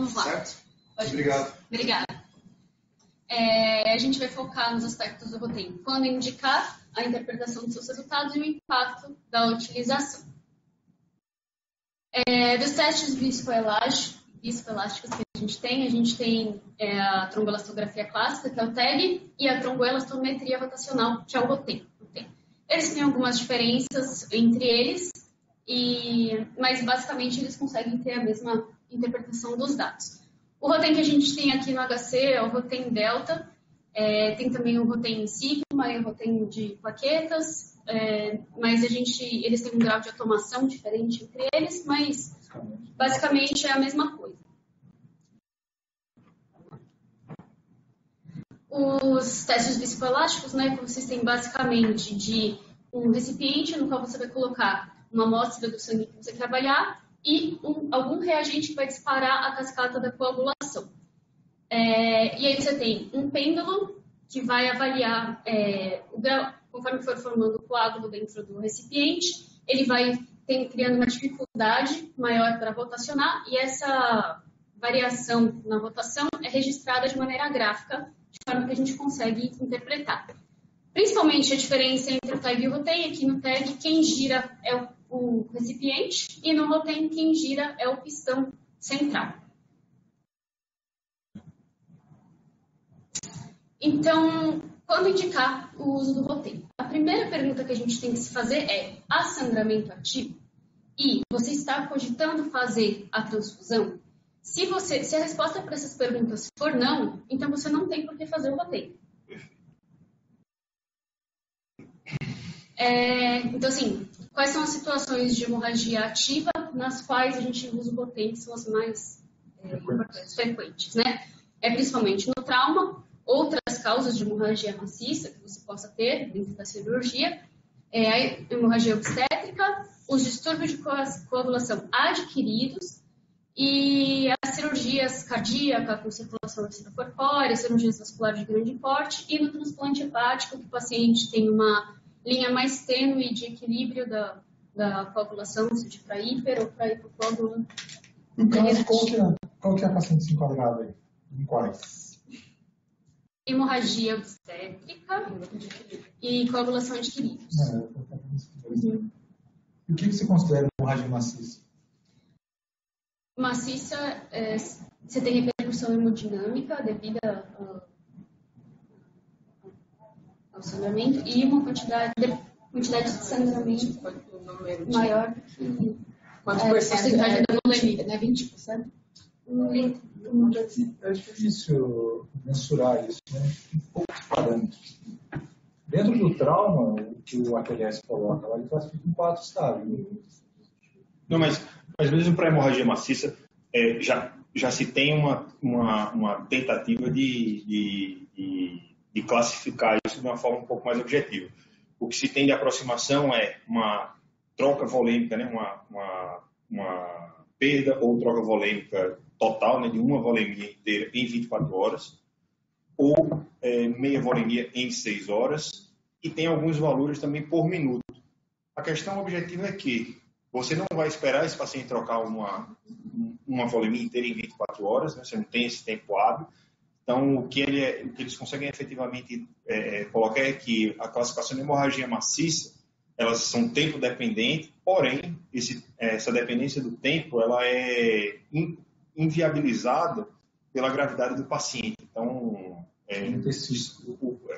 Vamos lá. Certo? Obrigado. Obrigada. A gente vai focar nos aspectos do roteiro. Quando indicar a interpretação dos seus resultados e o impacto da utilização. Dos testes viscoelásticos que a gente tem a tromboelastografia clássica, que é o TEG, e a tromboelastometria rotacional, que é o roteiro. Eles têm algumas diferenças entre eles, mas basicamente eles conseguem ter a mesma interpretação dos dados. O rotem que a gente tem aqui no HC é o rotem delta, tem também o rotem sigma e o rotem de plaquetas, mas eles têm um grau de automação diferente entre eles, mas basicamente é a mesma coisa. Os testes viscoelásticos, consistem basicamente de um recipiente no qual você vai colocar uma amostra do sangue que você quer avaliar e algum reagente que vai disparar a cascata da coagulação. E aí você tem um pêndulo que vai avaliar o grau, conforme for formando o coágulo dentro do recipiente, ele vai criando uma dificuldade maior para rotacionar, e essa variação na rotação é registrada de maneira gráfica, de forma que a gente consegue interpretar. Principalmente a diferença entre o TEG e o rotem, aqui no TEG quem gira é o recipiente, e no rotem quem gira é o pistão central. Então, quando indicar o uso do rotem? A primeira pergunta que a gente tem que se fazer é: há sangramento ativo? E você está cogitando fazer a transfusão? Se a resposta para essas perguntas for não, então você não tem por que fazer o rotem. Então, assim, quais são as situações de hemorragia ativa nas quais a gente usa o rotem, que são as mais frequentes, né? Principalmente no trauma, outras causas de hemorragia maciça que você possa ter dentro da cirurgia, a hemorragia obstétrica, os distúrbios de coagulação adquiridos e as cirurgias cardíacas com circulação extracorpórea, cirurgias vasculares de grande porte e no transplante hepático, que o paciente tem uma linha mais tênue de equilíbrio da coagulação, seja para hiper ou para hipocoagulante. Então, qual que é a paciente se enquadrava aí? Em quais? Hemorragia obstétrica e coagulação adquirida. E o que você considera hemorragia maciça? Maciça, você tem repercussão hemodinâmica devido ao sangramento e uma quantidade de sangramento maior do que quanto porcentagem da volemia, né? 20%? É difícil mensurar isso, né? Tem poucos parâmetros. Dentro do trauma, o que o AQLS coloca lá, ele classifica em 4 estágios. Não, mas mesmo para hemorragia maciça, já se tem uma tentativa de classificar isso de uma forma um pouco mais objetiva. O que se tem de aproximação é uma troca volêmica, né, uma perda ou troca volêmica total, né, de uma volemia inteira em 24 horas, ou meia volemia em 6 horas, e tem alguns valores também por minuto. A questão objetiva é que você não vai esperar esse paciente trocar uma volemia inteira em 24 horas, né? Você não tem esse tempo hábil. Então, o que eles conseguem efetivamente colocar é que a classificação de hemorragia maciça, elas são tempo dependente, porém, essa dependência do tempo, ela é inviabilizada pela gravidade do paciente. Então,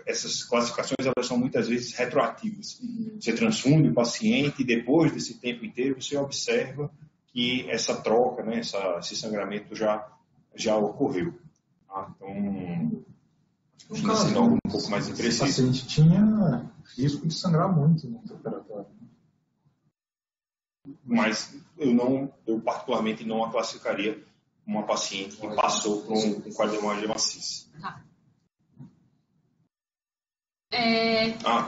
essas classificações elas são muitas vezes retroativas. Você transfunde o paciente e depois desse tempo inteiro você observa que essa troca, né, esse sangramento já ocorreu. Tá? Então, tinha sido algo um pouco mais impreciso. O paciente tinha risco de sangrar muito no operatório. Mas eu particularmente não a classificaria uma paciente que passou por um quadro de hemorragia maciça. Tá.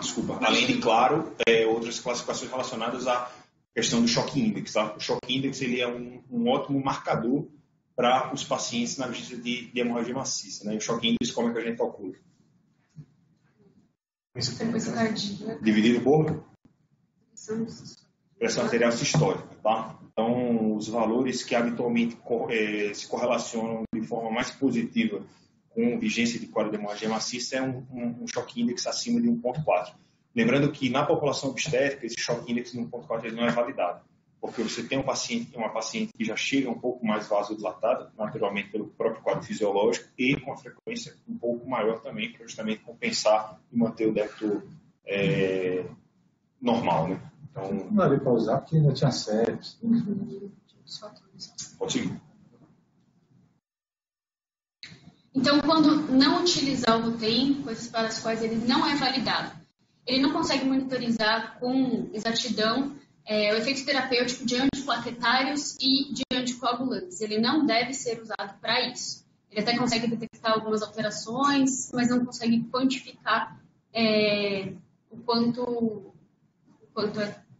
Desculpa. Além de, claro, outras classificações relacionadas à questão do choque index. Tá? O choque index ele é um ótimo marcador para os pacientes na visita de hemorragia maciça. Né? E o choque index, como é que a gente calcula? Frequência cardíaca. Dividido por? pressão arterial sistólica, tá? Então, os valores que habitualmente se correlacionam de forma mais positiva com vigência de quadro de hemorragia maciça é um choque index acima de 1,4. Lembrando que na população obstétrica, esse choque index de 1,4 não é validado, porque você tem uma paciente que já chega um pouco mais vasodilatada, naturalmente pelo próprio quadro fisiológico, e com a frequência um pouco maior também, para justamente compensar e manter o débito normal, né? Então, não dava para usar porque ainda tinha sepsis. Pode seguir. Então, quando não utilizar o Rotem, coisas para as quais ele não é validado, ele não consegue monitorizar com exatidão o efeito terapêutico de antiplaquetários e de anticoagulantes. Ele não deve ser usado para isso. Ele até consegue detectar algumas alterações, mas não consegue quantificar o quanto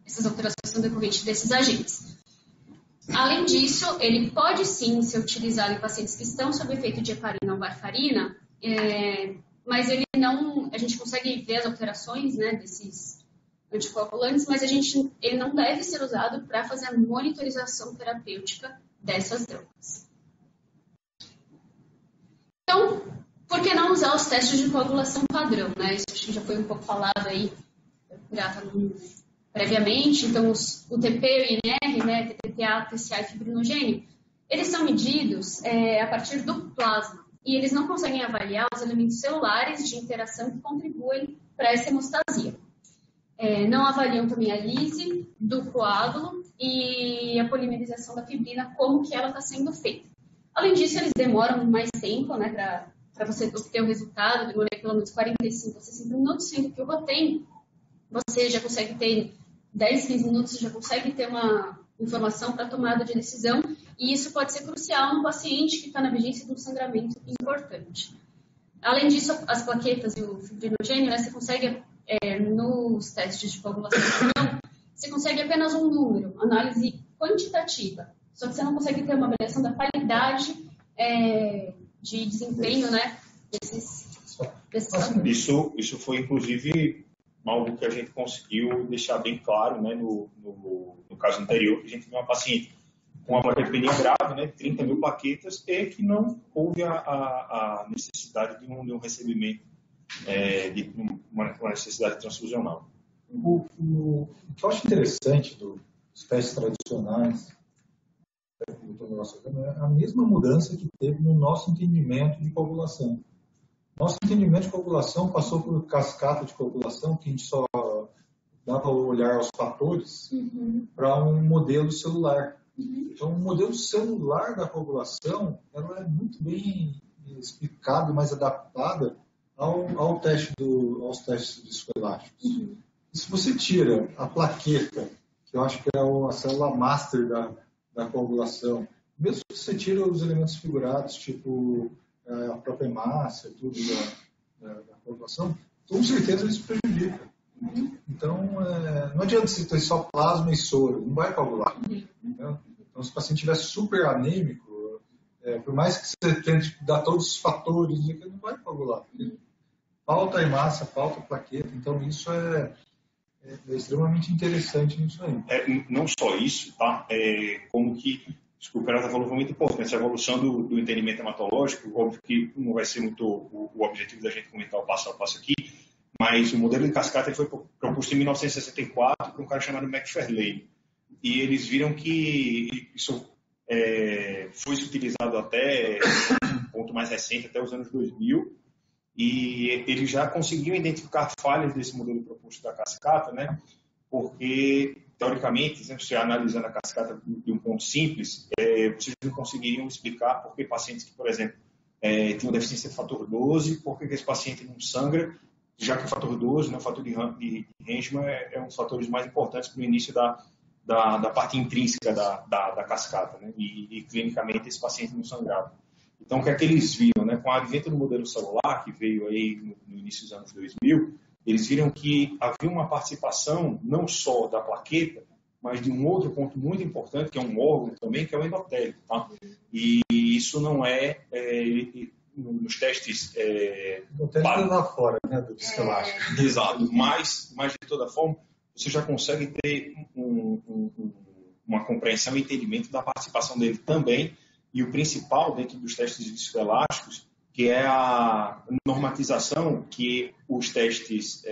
essas alterações são decorrentes desses agentes. Além disso, ele pode sim ser utilizado em pacientes que estão sob efeito de heparina ou varfarina, mas ele não, a gente consegue ver as alterações, né, desses anticoagulantes, mas ele não deve ser usado para fazer a monitorização terapêutica dessas drogas. Então, por que não usar os testes de coagulação padrão, né? Isso acho que já foi um pouco falado aí, previamente. Então, o TP, o INR, né, TTA, TCA e fibrinogênio, eles são medidos a partir do plasma. E eles não conseguem avaliar os elementos celulares de interação que contribuem para essa hemostasia. Não avaliam também a lise do coágulo e a polimerização da fibrina, como que ela está sendo feita. Além disso, eles demoram mais tempo, né, para você obter o resultado, demora pelo menos 45 a 60 minutos, sendo que o Rotem, você já consegue ter 10, 15 minutos, você já consegue ter uma informação para tomada de decisão, e isso pode ser crucial no paciente que está na vigência de um sangramento importante. Além disso, as plaquetas e o fibrinogênio, né, você consegue, nos testes de coagulação padrão, você consegue apenas um número, análise quantitativa, só que você não consegue ter uma avaliação da qualidade de desempenho, né, desses fatores. Isso foi, inclusive, algo que a gente conseguiu deixar bem claro, né, no caso anterior, que a gente viu uma paciente com uma plaquetopenia grave, né, 30 mil plaquetas, e que não houve a necessidade de um recebimento, de uma necessidade transfusional. O que eu acho interessante dos testes tradicionais é a mesma mudança que teve no nosso entendimento de coagulação. Nosso entendimento de coagulação passou por cascata de coagulação, que a gente só dava o olhar aos fatores, para um modelo celular. Então, o modelo celular da coagulação, ela é muito bem explicada, mais adaptada aos testes viscoelásticos. E se você tira a plaqueta, que eu acho que é a célula master da coagulação, mesmo que você tira os elementos figurados, tipo a própria hemácia, tudo da coagulação, com certeza isso prejudica. Então, não adianta você ter só plasma e soro, não vai coagular. Então, se o paciente estiver super anêmico, por mais que você tente dar todos os fatores, não vai coagular. Falta hemácia, falta plaqueta, então isso é extremamente interessante nisso aí. Não só isso, tá? Como que o Peralta falou foi muito importante, a evolução do entendimento hematológico, óbvio que não vai ser muito o objetivo da gente comentar o passo a passo aqui, mas o modelo de cascata foi proposto em 1964 por um cara chamado McFarlane. E eles viram que isso foi utilizado até um ponto mais recente, até os anos 2000, e eles já conseguiam identificar falhas desse modelo proposto da cascata, né? Porque, teoricamente, se você analisando a cascata de um ponto simples, vocês não conseguiriam explicar por que pacientes que, por exemplo, tinham deficiência de fator 12, por que esse paciente não sangra, já que o fator 12, né, o fator de Hengemann, é um dos fatores mais importantes para o início da parte intrínseca da cascata, né? E clinicamente esse paciente não sangrava. Então, o que é que eles viram, né? Com o advento do modelo celular, que veio aí no início dos anos 2000, eles viram que havia uma participação não só da plaqueta, mas de um outro ponto muito importante, que é um órgão também, que é o endotélio. Tá? E isso não nos testes... O endotélio lá fora, né, do viscoelástico. Exato, mas de toda forma, você já consegue ter uma compreensão e entendimento da participação dele também, e o principal dentro dos testes viscoelásticos, que é a normatização que os testes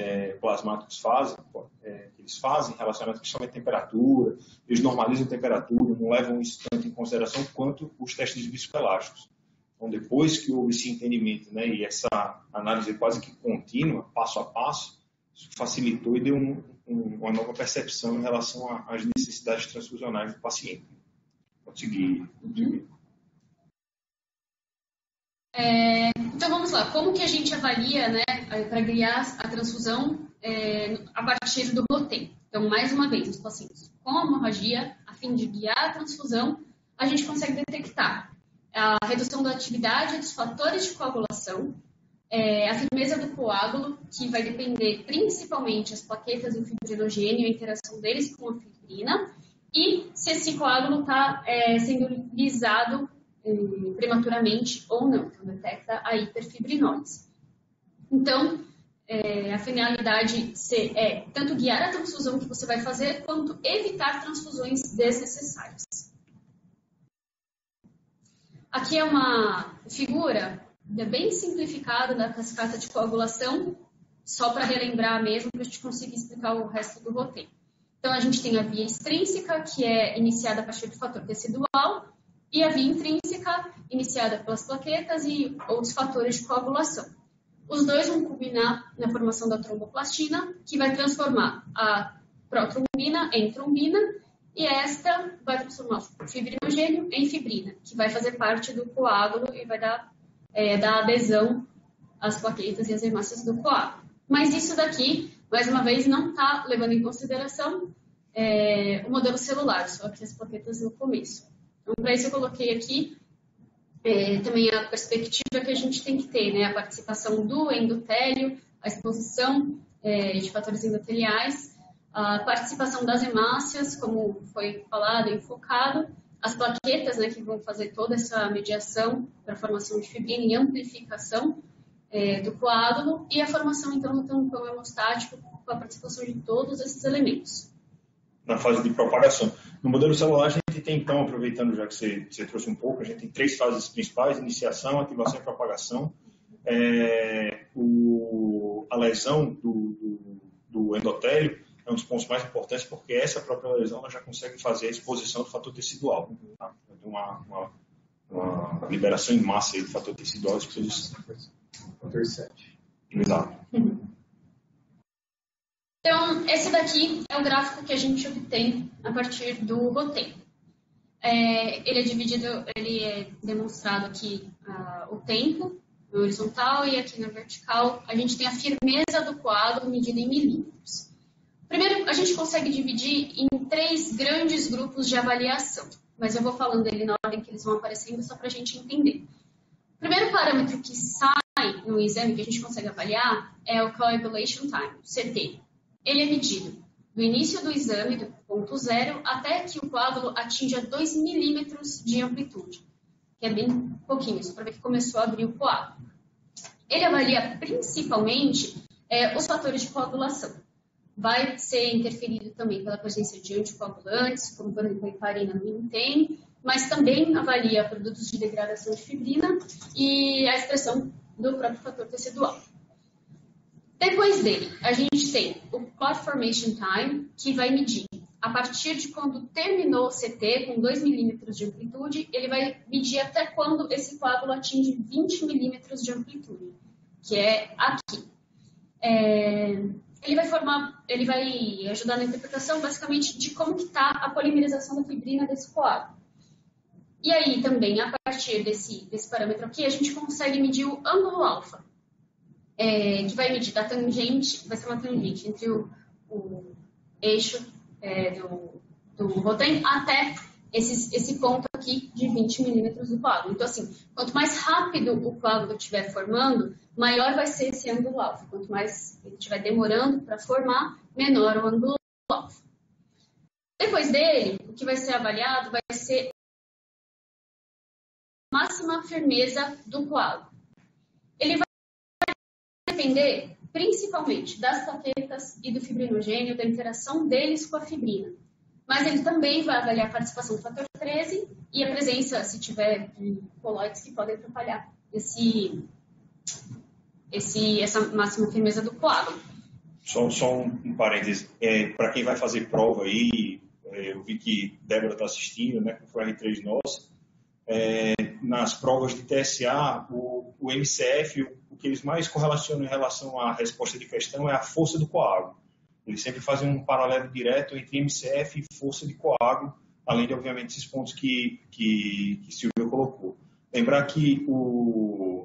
plasmáticos fazem, relacionados principalmente à temperatura, eles normalizam a temperatura, não levam isso tanto em consideração quanto os testes viscoelásticos. Então, depois que houve esse entendimento, né, e essa análise quase que contínua, passo a passo, isso facilitou e deu uma nova percepção em relação às necessidades transfusionais do paciente. Pode seguir. Então, vamos lá. Como que a gente avalia, né, para guiar a transfusão a partir do ROTEM? Então, mais uma vez, nos pacientes com hemorragia, a fim de guiar a transfusão, a gente consegue detectar a redução da atividade dos fatores de coagulação, a firmeza do coágulo, que vai depender principalmente das plaquetas do fibrinogênio e a interação deles com a fibrina, e se esse coágulo está sendo lisado prematuramente ou não, então detecta a hiperfibrinólise. Então, a finalidade é tanto guiar a transfusão que você vai fazer, quanto evitar transfusões desnecessárias. Aqui é uma figura bem simplificada da cascata de coagulação, só para relembrar mesmo, para a gente conseguir explicar o resto do roteiro. Então, a gente tem a via extrínseca, que é iniciada a partir do fator tecidual, e a via intrínseca, iniciada pelas plaquetas e outros fatores de coagulação. Os dois vão culminar na formação da tromboplastina, que vai transformar a protrombina em trombina, e esta vai transformar o fibrinogênio em fibrina, que vai fazer parte do coágulo e vai dar adesão às plaquetas e às hemácias do coágulo. Mas isso daqui, mais uma vez, não está levando em consideração o modelo celular, só aqui as plaquetas no começo. Então, para isso eu coloquei aqui também a perspectiva que a gente tem que ter, né? A participação do endotélio, a exposição de fatores endoteliais, a participação das hemácias, como foi falado e focado, as plaquetas, né, que vão fazer toda essa mediação para a formação de fibrina e amplificação do coágulo, e a formação, então, do tampão hemostático com a participação de todos esses elementos. Na fase de propagação. No modelo celular, a gente tem, então, aproveitando já que você trouxe um pouco, a gente tem 3 fases principais: iniciação, ativação e propagação. A lesão do endotélio é um dos pontos mais importantes, porque essa própria lesão ela já consegue fazer a exposição do fator tecidual. Tá? Tem uma liberação em massa aí do fator tecidual à exposição. Fator 7. Exato. Então, esse daqui é o gráfico que a gente obtém a partir do ROTEM. Ele é demonstrado aqui o tempo, no horizontal, e aqui na vertical a gente tem a firmeza do coágulo medida em milímetros. Primeiro, a gente consegue dividir em 3 grandes grupos de avaliação, mas eu vou falando ele na ordem que eles vão aparecendo só para a gente entender. O primeiro parâmetro que sai no exame que a gente consegue avaliar é o Coagulation Time, CT. Ele é medido do início do exame, do ponto 0, até que o coágulo atinja 2 milímetros de amplitude, que é bem pouquinho, só para ver que começou a abrir o coágulo. Ele avalia principalmente os fatores de coagulação. Vai ser interferido também pela presença de anticoagulantes, como por exemplo a heparina no INTEM, mas também avalia produtos de degradação de fibrina e a expressão do próprio fator tecidual. Depois dele, a gente tem o Clot Formation Time, que vai medir a partir de quando terminou o CT, com 2 milímetros de amplitude, ele vai medir até quando esse coágulo atinge 20 milímetros de amplitude, que é aqui. Ele vai ajudar na interpretação, basicamente, de como que está a polimerização da fibrina desse coágulo. E aí, também, a partir desse parâmetro aqui, a gente consegue medir o ângulo alfa, que vai medir da tangente, vai ser uma tangente entre o eixo do ROTEM até esse ponto aqui de 20 milímetros do coágulo. Então, assim, quanto mais rápido o coágulo estiver formando, maior vai ser esse ângulo alfa. Quanto mais ele estiver demorando para formar, menor o ângulo alfa. Depois dele, o que vai ser avaliado vai ser a máxima firmeza do coágulo. Ele vai depender principalmente das plaquetas e do fibrinogênio, da interação deles com a fibrina. Mas ele também vai avaliar a participação do fator 13 e a presença, se tiver, de colóides que podem atrapalhar essa máxima firmeza do coágulo. Só um parêntese. Para quem vai fazer prova aí, eu vi que Débora está assistindo, né, que foi a R3 nossa. Nas provas de TSA, o MCF, o que eles mais correlacionam em relação à resposta de questão é a força do coágulo. Eles sempre fazem um paralelo direto entre MCF e força de coágulo, além de, obviamente, esses pontos que Silvia colocou. Lembrar que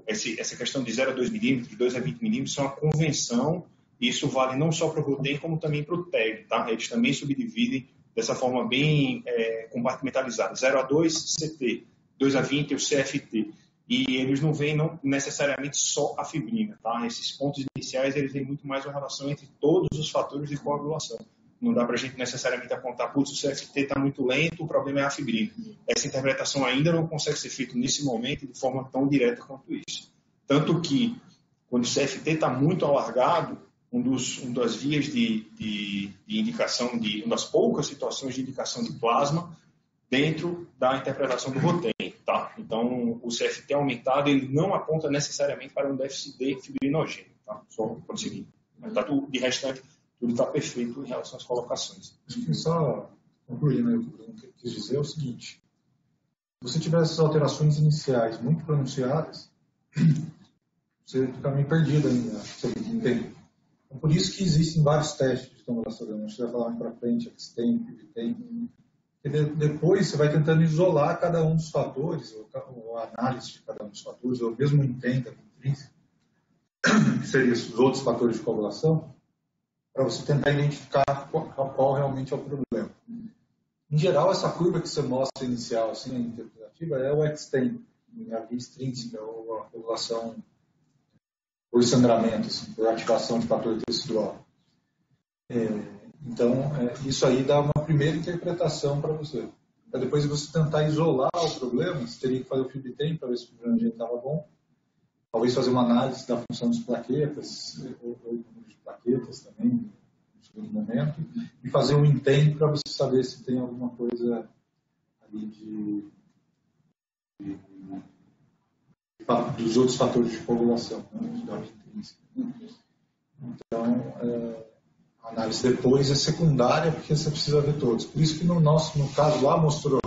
essa questão de 0 a 2 milímetros, de 2 a 20 milímetros, é uma convenção, e isso vale não só para o Rotem, como também para o TEG, tá? Eles também subdividem dessa forma bem compartimentalizada. 0 a 2, CT, 2 a 20, o CFT. E eles não veem necessariamente só a fibrina, tá? Esses pontos iniciais, eles têm muito mais uma relação entre todos os fatores de coagulação. Não dá para a gente necessariamente apontar, putz, o CFT está muito lento, o problema é a fibrina. Essa interpretação ainda não consegue ser feita nesse momento de forma tão direta quanto isso. Tanto que, quando o CFT está muito alargado, uma das vias de indicação, uma das poucas situações de indicação de plasma dentro da interpretação do Rotem, tá? Então, o CFT aumentado, ele não aponta necessariamente para um déficit de fibrinogênio, tá? Só conseguir. Mas tá tudo, de restante, tudo está perfeito em relação às colocações. Acho que só concluindo aí o que o Bruno quis dizer é o seguinte: se você tiver essas alterações iniciais muito pronunciadas, você fica meio perdido ainda, você entende? Então, por isso que existem vários testes de tomografia. A gente vai falar mais para frente, X-Temp, PIB-Temp. E depois você vai tentando isolar cada um dos fatores, ou a análise de cada um dos fatores, ou mesmo intenta, que seriam os outros fatores de coagulação, para você tentar identificar qual realmente é o problema. Em geral, essa curva que você mostra inicial, assim, a interpretativa, é o X-Temp, a via extrínseca, ou a coagulação por sangramento, assim, por ativação de fator tecidual. Então, isso aí dá uma primeira interpretação para você. Para depois você tentar isolar o problema, você teria que fazer o FibTem para ver se o fibrinogênio estava bom. Talvez fazer uma análise da função das plaquetas, ou do número de plaquetas também, no segundo momento. E fazer um INTEM para você saber se tem alguma coisa ali dos outros fatores de coagulação, né, da intrínseca. Então, a análise depois é secundária, porque você precisa ver todos. Por isso que no caso lá mostrou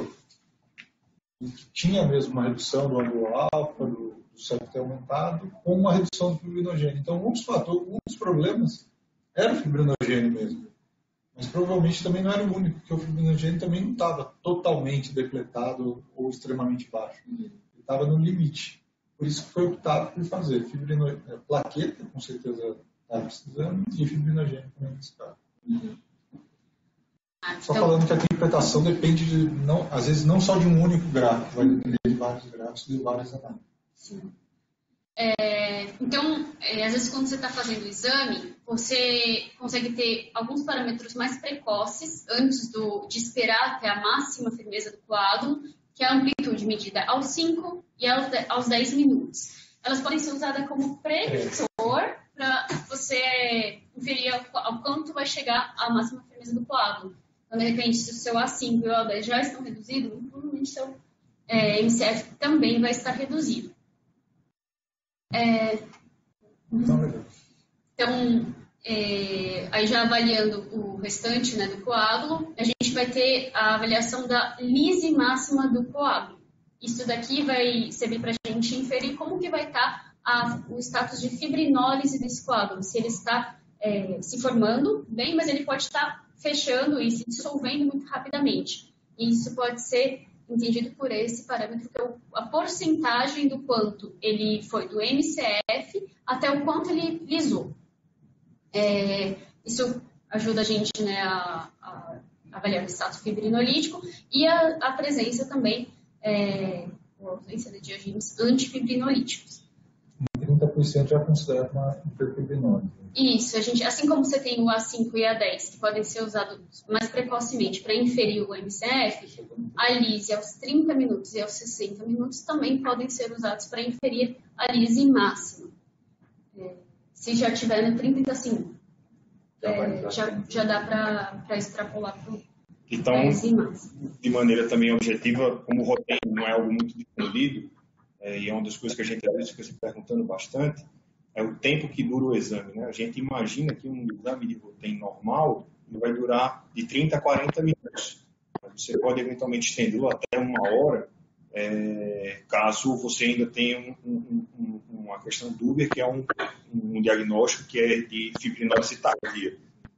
que tinha mesmo uma redução do ângulo alfa, do CFT aumentado, com uma redução do fibrinogênio. Então, um dos problemas era o fibrinogênio mesmo. Mas provavelmente também não era o único, porque o fibrinogênio também não estava totalmente depletado ou extremamente baixo. Ele estava no limite. Por isso que foi optado por fazer plaqueta, com certeza estava precisando, e fibrinogênio também nesse caso. Só falando que a interpretação depende às vezes não só de um único gráfico, vai depender de vários gráficos e de várias análises. Sim. Então, às vezes quando você está fazendo o exame, você consegue ter alguns parâmetros mais precoces antes de esperar até a máxima firmeza do coágulo, que é a amplitude medida aos 5 e aos 10 minutos. Elas podem ser usadas como preditor para você inferir ao quanto vai chegar a máxima firmeza do coágulo. Então, de repente, se o seu A5 e o A10 já estão reduzidos, provavelmente o seu MCF também vai estar reduzido. Então, aí já avaliando o restante, né, do coágulo, a gente vai ter a avaliação da lise máxima do coágulo. Isso daqui vai servir para a gente inferir como que vai estar o status de fibrinólise desse coágulo. Se ele está se formando bem, mas ele pode estar fechando e se dissolvendo muito rapidamente. E isso pode ser entendido por esse parâmetro, que é a porcentagem do quanto ele foi do MCF até o quanto ele lisou. Isso ajuda a gente, né, a avaliar o status fibrinolítico e a presença também, ou ausência de agentes antifibrinolíticos. 30% já considera uma hiperfibrinose. Isso, assim como você tem o A5 e a A10, que podem ser usados mais precocemente para inferir o MCF, a lise aos 30 minutos e aos 60 minutos também podem ser usados para inferir a lise máxima. Se já tiver no 30, assim, já dá para extrapolar para então, de maneira também objetiva, como o roteiro não é algo muito difundido, e é uma das coisas que a gente às vezes fica se perguntando bastante, é o tempo que dura o exame, né? A gente imagina que um exame de roteiro normal ele vai durar de 30 a 40 minutos. Você pode eventualmente estendê-lo até 1 hora, caso você ainda tenha uma questão dúbia, que é um diagnóstico que é de fibrinose tardia.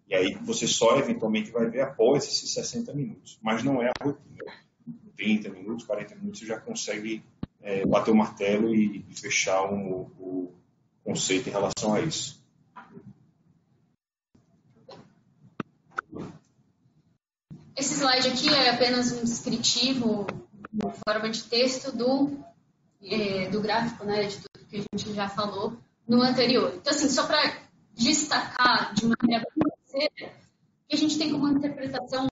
E aí você só eventualmente vai ver após esses 60 minutos. Mas não é a rotina. 30 minutos, 40 minutos você já consegue bater o martelo e fechar o conceito em relação a isso. Esse slide aqui é apenas um descritivo, uma forma de texto do gráfico, né, de tudo que a gente já falou no anterior. Então, assim, só para destacar de maneira grosseira, que a gente tem como interpretação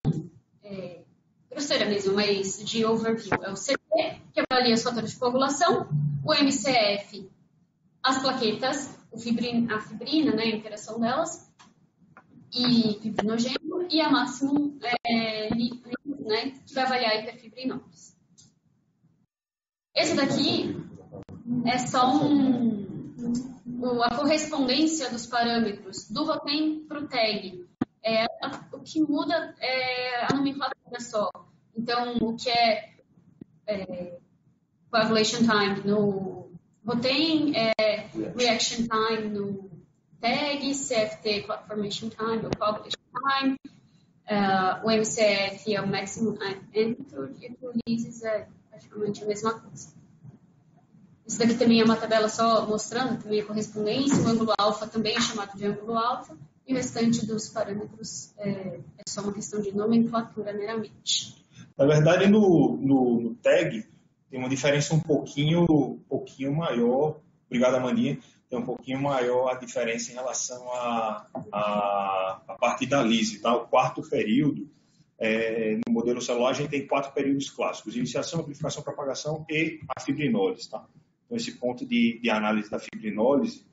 grosseira mesmo, mas de overview. É o CT, que avalia os fatores de coagulação, o MCF, as plaquetas, a fibrina, né, a interação delas, e fibrinogênio, e a máximo, né, que vai avaliar a hiperfibrinose. Esse daqui é só a correspondência dos parâmetros do Rotem para o TAG. O que muda é a nomenclatura só. Então, o que é coagulation time no Rotem, reaction time no TAG, CFT, clot formation time, ou coagulation time, o MCF é o maximum amplitude, e o releases é praticamente a mesma coisa. Isso daqui também é uma tabela só mostrando também a correspondência, o ângulo alfa também é chamado de ângulo alfa, e o restante dos parâmetros é só uma questão de nomenclatura meramente. Na verdade, no TAG tem uma diferença um pouquinho maior, obrigado Amandinha, tem um pouquinho maior a diferença em relação à parte da LISE, tá? O quarto período, no modelo celular, a gente tem 4 períodos clássicos: iniciação, amplificação, propagação e a fibrinólise, tá? Então, esse ponto de análise da fibrinólise,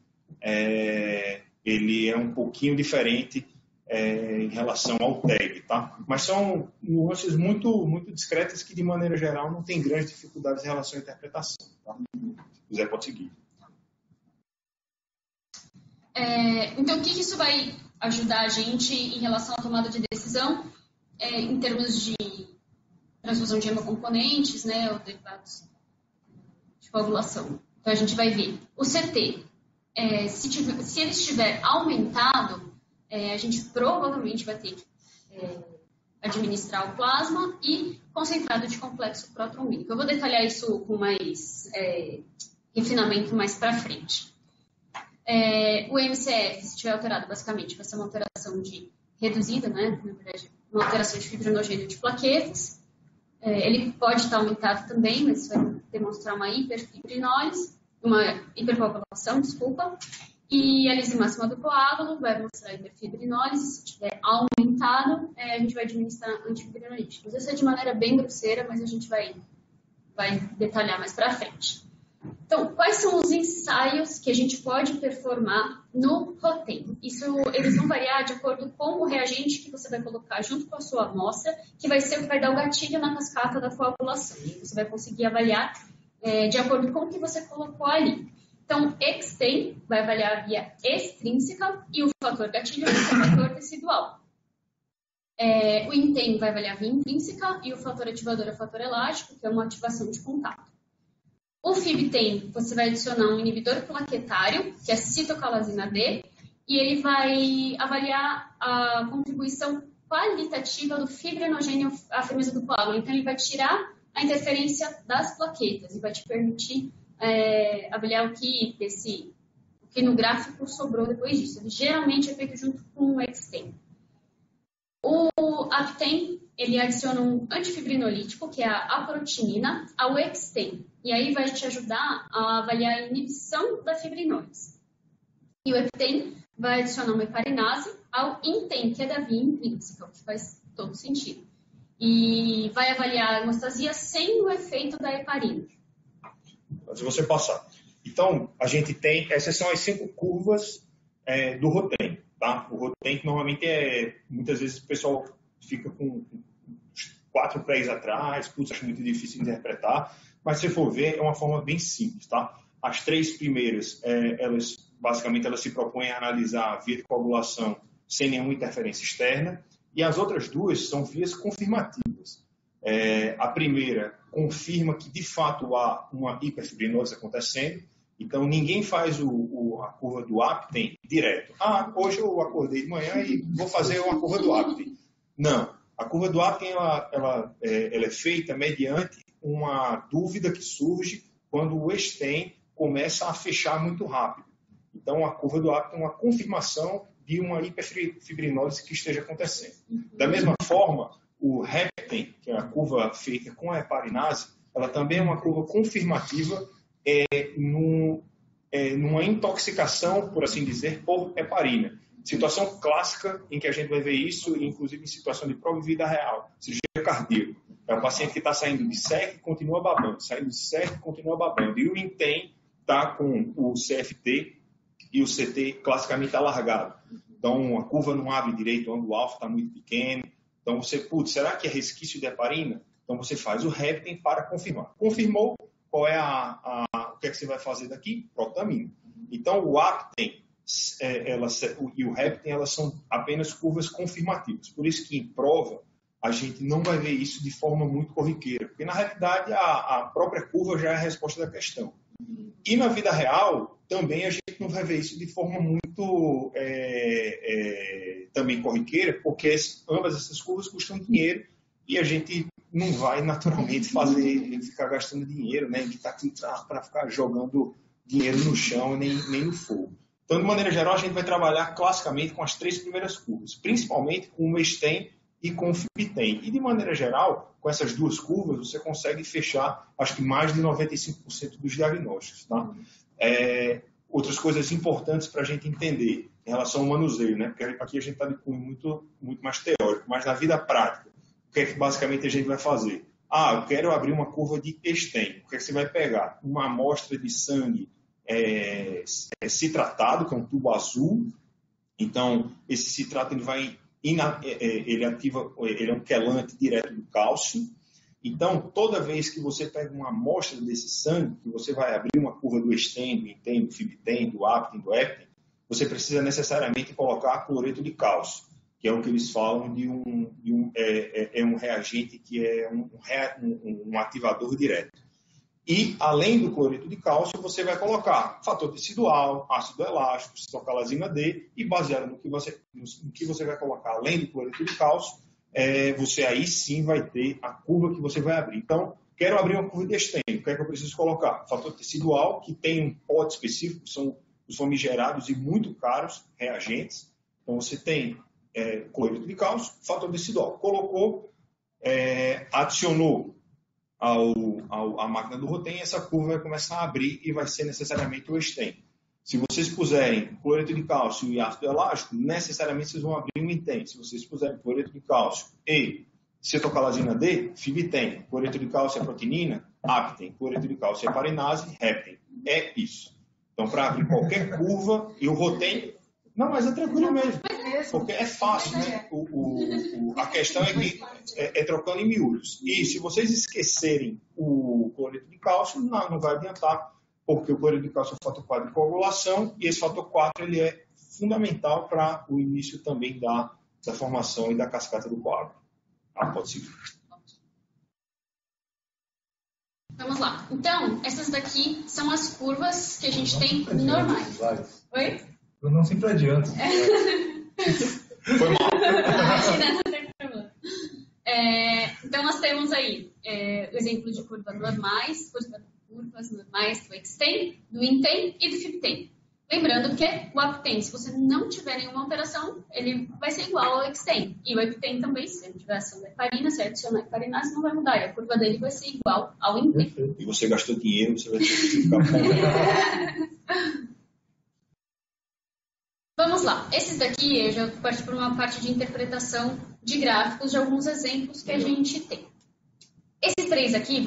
ele é um pouquinho diferente em relação ao TAG, tá? Mas são nuances muito, muito discretas que, de maneira geral, não tem grandes dificuldades em relação à interpretação, tá? Se quiser, pode seguir. Então, o que isso vai ajudar a gente em relação à tomada de decisão em termos de transfusão de hemocomponentes, né, ou derivados de coagulação? Então, a gente vai ver o CT. Se ele estiver aumentado, a gente provavelmente vai ter que administrar o plasma e concentrado de complexo protrombínico. Eu vou detalhar isso com mais refinamento mais para frente. O MCF, se estiver alterado, basicamente vai ser uma alteração reduzida, né? Na verdade, uma alteração de fibrinogênio de plaquetas. Ele pode estar aumentado também, mas vai demonstrar uma hiperfibrinólise, uma hipercoagulação, desculpa. E a lise máxima do coágulo vai mostrar hiperfibrinólise. Se estiver aumentado, a gente vai administrar antifibrinolíticos. Isso é de maneira bem grosseira, mas a gente vai detalhar mais para frente. Então, quais são os ensaios que a gente pode performar no Rotem? Eles vão variar de acordo com o reagente que você vai colocar junto com a sua amostra, que vai ser o que vai dar o gatilho na cascata da coagulação. E você vai conseguir avaliar de acordo com o que você colocou ali. Então, Extem vai avaliar a via extrínseca e o fator gatilho vai ser o fator tecidual. O Intem vai avaliar a via intrínseca e o fator ativador é o fator elástico, que é uma ativação de contato. O FibTem, você vai adicionar um inibidor plaquetário, que é a citocalasina D, e ele vai avaliar a contribuição qualitativa do fibrinogênio à firmeza do coágulo. Então, ele vai tirar a interferência das plaquetas e vai te permitir avaliar o que no gráfico sobrou depois disso. Ele geralmente é feito junto com o Extem. O Aptem, ele adiciona um antifibrinolítico, que é a aprotinina, ao Extem. E aí vai te ajudar a avaliar a inibição da fibrinólise. E o Eptem vai adicionar uma heparinase ao Intem, que é da via intrínseca, o que faz todo sentido. E vai avaliar a hemostasia sem o efeito da heparina. Antes de você passar. Então, a gente tem, essas são as 5 curvas do Rotem, tá? O Rotem que normalmente muitas vezes o pessoal fica com 4 prés atrás, acho muito difícil de interpretar, mas se for ver, é uma forma bem simples, tá? As 3 primeiras, basicamente elas se propõem a analisar a via de coagulação sem nenhuma interferência externa, e as outras 2 são vias confirmativas. A primeira confirma que de fato há uma hiperfibrinose acontecendo, então ninguém faz a curva do Aptem direto. Hoje eu acordei de manhã e vou fazer uma curva do Aptem. Não. A curva do Aptem ela é feita mediante uma dúvida que surge quando o Sten começa a fechar muito rápido. Então, a curva do Aptem é uma confirmação de uma hiperfibrinose que esteja acontecendo. Da mesma forma, o Reptem, que é a curva feita com a heparinase, ela também é uma curva confirmativa numa intoxicação, por assim dizer, por heparina. Situação clássica em que a gente vai ver isso, inclusive em situação de prova de vida real, cirurgia cardíaca. É o paciente que está saindo de SEC e continua babando, saindo de SEC e continua babando. E o INTEM está com o CFT e o CT classicamente alargado. Então, a curva não abre direito, o ângulo alfa está muito pequeno. Então, será que é resquício de heparina? Então, você faz o Reptem para confirmar. Confirmou, qual é o que é que você vai fazer daqui? Protamina. Então, o Aptem e o Reptem, elas são apenas curvas confirmativas. Por isso que em prova a gente não vai ver isso de forma muito corriqueira, porque na realidade a própria curva já é a resposta da questão. E na vida real também a gente não vai ver isso de forma muito também corriqueira, porque ambas essas curvas custam dinheiro e a gente não vai naturalmente ficar gastando dinheiro, né? De estar aqui para ficar jogando dinheiro no chão nem no fogo. Então, de maneira geral, a gente vai trabalhar classicamente com as 3 primeiras curvas, principalmente com o Sten e com o FibTem. E, de maneira geral, com essas 2 curvas, você consegue fechar, acho que mais de 95% dos diagnósticos. Tá? Outras coisas importantes para a gente entender em relação ao manuseio, né? Porque aqui a gente está de cunho muito, muito mais teórico, mas na vida prática, o que é que basicamente a gente vai fazer? Eu quero abrir uma curva de Sten. O que é que você vai pegar? Uma amostra de sangue citratado, que é um tubo azul. Então, esse citrato ele é um quelante direto do cálcio. Então, toda vez que você pega uma amostra desse sangue, que você vai abrir uma curva do Sten, do INTEM, do FibTem, do Aptem, do Eptem, você precisa necessariamente colocar cloreto de cálcio, que é o que eles falam de um reagente que é um ativador direto. E, além do cloreto de cálcio, você vai colocar fator tecidual, ácido elástico, citocalasina D, e baseado no que você vai colocar, além do cloreto de cálcio, você aí sim vai ter a curva que você vai abrir. Então, quero abrir uma curva de Sten, o que é que eu preciso colocar? Fator tecidual, que tem um pote específico, que são os famigerados e muito caros reagentes. Então, você tem cloreto de cálcio, fator tecidual. Colocou, adicionou a máquina do Rotem, essa curva vai começar a abrir e vai ser necessariamente o Sten. Se vocês puserem cloreto de cálcio e ácido elástico, necessariamente vocês vão abrir um INTEM. Se vocês puserem cloreto de cálcio e citocalasina D, FibTem. Cloreto de cálcio é protinina, Aptem. Cloreto de cálcio é heparinase, Reptem. É isso. Então, para abrir qualquer curva, e o Rotem... Não, mas é tranquilo mesmo. Porque é fácil, né? A questão é que é trocando em miúdos. E se vocês esquecerem o cloreto de cálcio, não vai adiantar, porque o cloreto de cálcio é o fator 4 de coagulação, e esse fator 4 ele é fundamental para o início também da formação e da cascata do coágulo. Pode seguir. Vamos lá. Então, essas daqui são as curvas que a gente tem normais. Oi? Eu não sempre adianta. Foi mal. Imagina, não tem problema. Então, nós temos aí o exemplo de curvas normais do Xtem, do INTEM e do FibTem. Lembrando que o Aptem, se você não tiver nenhuma alteração, ele vai ser igual ao Xtem. E o Eptem também, se ele tiver ação da heparina, se adicionar heparinase, não vai mudar. E a curva dele vai ser igual ao INTEM. E você gastou dinheiro, você vai ter que ficar Vamos lá. Esses daqui, eu já parto por uma parte de interpretação de gráficos de alguns exemplos que a gente tem. Esses 3 aqui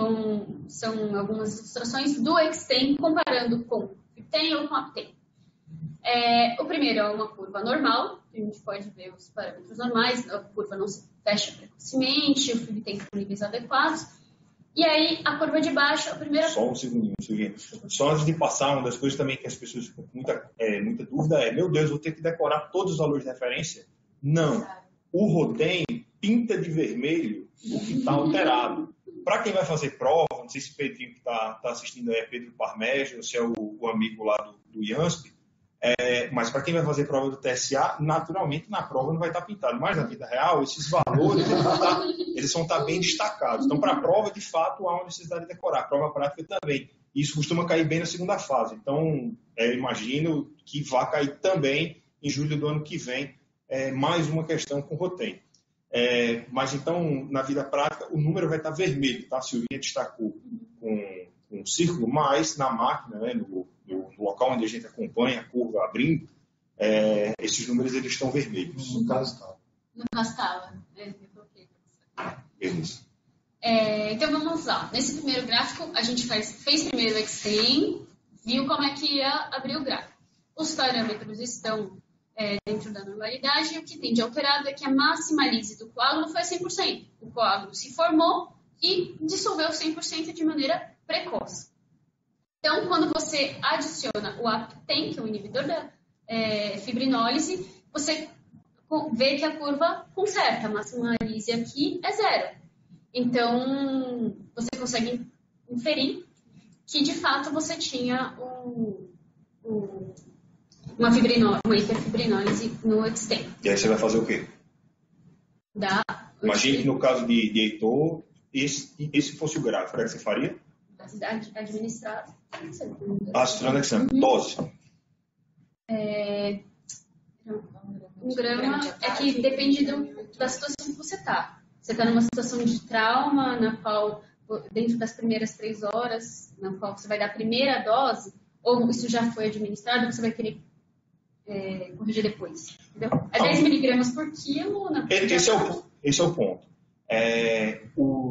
são algumas ilustrações do Xtem comparando com o FibTem ou com o Aptem. O primeiro é uma curva normal, a gente pode ver os parâmetros normais, a curva não se fecha precocemente, o FIB tem níveis adequados. E aí, a curva de baixo, a primeira... Só um segundinho. Só antes de passar, uma das coisas também que as pessoas ficam com muita dúvida é, meu Deus, vou ter que decorar todos os valores de referência? Não. O Rotem pinta de vermelho o que está alterado. Para quem vai fazer prova, não sei se o Pedrinho que está assistindo aí é Pedro Parmege, ou se é o amigo lá do IANSP, mas para quem vai fazer prova do TSA, naturalmente na prova não vai estar pintado. Mas na vida real, esses valores eles vão estar bem destacados. Então, para a prova, de fato, há uma necessidade de decorar. A prova prática também. Isso costuma cair bem na segunda fase. Então, eu imagino que vai cair também em julho do ano que vem, mais uma questão com o Rotem. Mas então, na vida prática, o número vai estar vermelho, tá? A Silvinha destacou com um círculo, mas na máquina, né, no local onde a gente acompanha a curva abrindo, esses números eles estão vermelhos. No caso estava. No caso estava. Beleza. Então vamos lá. Nesse primeiro gráfico, a gente fez primeiro o Extreme, viu como é que ia abrir o gráfico. Os parâmetros estão dentro da normalidade, e o que tem de alterado é que a máxima lise do coágulo foi 100%. O coágulo se formou e dissolveu 100% de maneira precoce. Então, quando você adiciona o Aptem, que é o inibidor da fibrinólise, você vê que a curva conserta. A máxima lise aqui é 0. Então, você consegue inferir que, de fato, você tinha uma hiperfibrinólise no Extem. E aí você vai fazer o quê? Imagine que no caso de Heitor, esse fosse o gráfico, o que você faria? Administrado. Ácido exame. Dose. Um grama é que depende da situação que você está. Você está numa situação de trauma, na qual, dentro das primeiras 3 horas, na qual você vai dar a primeira dose, ou isso já foi administrado, você vai querer corrigir depois. Entendeu? 10 miligramas por quilo. Esse é o ponto.